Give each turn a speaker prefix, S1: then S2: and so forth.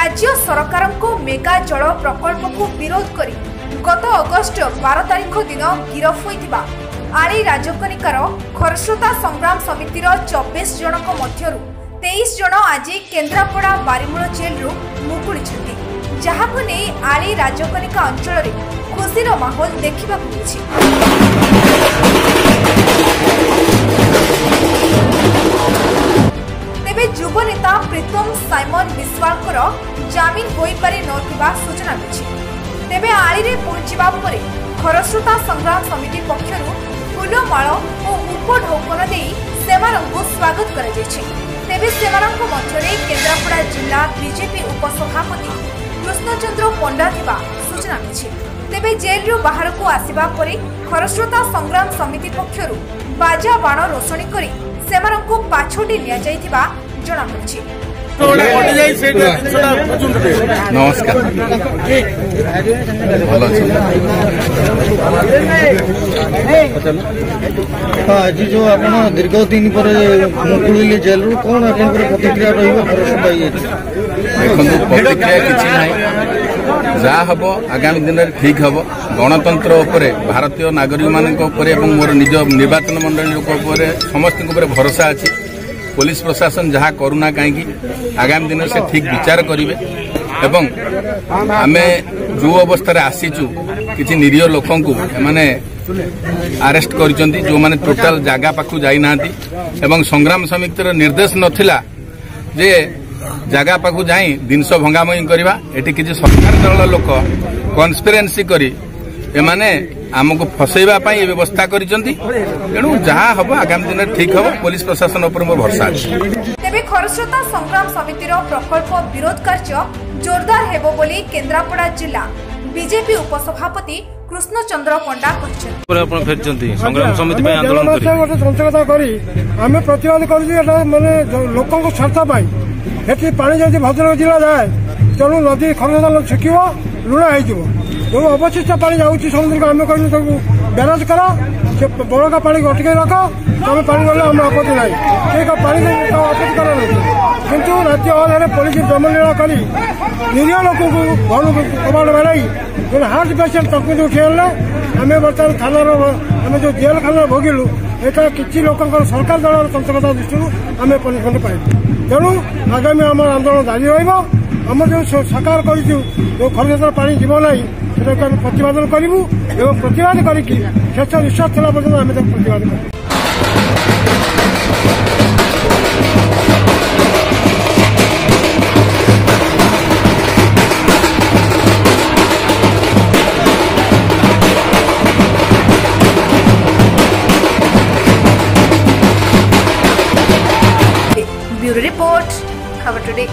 S1: राज्य सरकार को मेगा जल प्रकल्प को विरोध करी गत अगस्ट 12 तारिख दिन गिरफ होइतिबा आली राजकनिकार खरस्रोता संग्राम समितिर 24 जनक मध्यरु 23 जन आज केन्द्रापड़ा बारिमूल जेल मुकुड़ी जहाको नै आली राजकनिका अंचल रे खुशीर माहौल देखा तेबे युव नेता प्रीतम साइमन विश्वालकर जामिन होई पारि नथिबा सूचना मिछि। तेबे आली रे पहुंचीबा परे खरस्रोता संग्राम समिति पक्षरु फूलमाल और उपढौकन देई सेमानंकु स्वागत करा जायछि। तेबे सेमानंक मध्यरे केन्द्रापड़ा जिला बीजेपी उपसभापति कृष्णचंद्र पंडा थिबा सूचना मिछि। तेबे जेल रु बाहर को आसीबा परे खरस्रोता संग्राम समिति पक्षरु बाजा बाण रोषणी करी सेमानंकु पाछोटी निया जायथिबा जणा पड़छि।
S2: नमस्कार
S3: आज जो आप दीर्घ दिन पर मुकुड़े जेल रु कौन आप प्रतिक्रिया
S2: प्रतिक्रिया किसी ना जहाँ हम आगामी दिन में ठीक हम गणतंत्र उपरे भारतीय नागरिक मान मोर निज निर्वाचन मंडली समस्त भरोसा अच्छी पुलिस प्रशासन जहाँ करूना कहीं आगामी दिन से ठीक विचार करेंगे एवं आमे जो अवस्था आसीचु किसी निरीह लोक माने अरेस्ट कर जो माने टोटाल जगह पाखु जाई नांती एवं संग्राम समितिर निर्देश नथिला जे जगह पाखु जाई जिनस भंगामई करवा एटी किसी सरकार दल लोक कन्स्पिरेन्सी करी एमाने आमको फसैबा पाई व्यवस्था करिसंती तेणु जहाँ हम आगामी दिन ठीक हम पुलिस प्रशासन उपर मोर भरोसा अछि।
S1: तेबे खरस्रोता संग्राम समितिर प्रकल्प विरोध कार्य जोरदार हेबो बोली केन्द्रापड़ा जिला बीजेपी उपसभापति कृष्णचंद्र पंडा कहछन्ती।
S2: संग्राम समिति में आंदोलन
S3: संचकता करी आमे प्रतिवाद करू माने लोकन स्वार्थ पाई हेती पानी जदि भद्रक जिला जाए तेणु नदी खरस्रोता छुकिबो लुणा हो जो अवशिष्ट पानी जाऊँगी समुद्र को आम कहू बैराज कर बड़का पानी अटक रख तुम पानी गले आम आपत्ति ना ठीक पानी आपत्ति कर किंतु राति अधे पुलिस ब्रह्मलीला कर निरीह लोक घर कबाड़ माराई जो हार्ट पेसेंट तक उठे आम बर्तमान थानार आम जो जेल खाना भोगिलु यहाँ किसी लोक सरकार दल तंत्रता दृष्टि आम पनिशमेंट पाइलु तेणु आगामी आम आंदोलन जारी रम जो साकार कर खरस्रोता पानी जीव ना प्रतिवादन करूँ एवं प्रतिवाद करके शेष निश्वास थला पर्यटन आम प्रतिवाद करूँ।
S1: ब्यूरो रिपोर्ट खबर टुडे।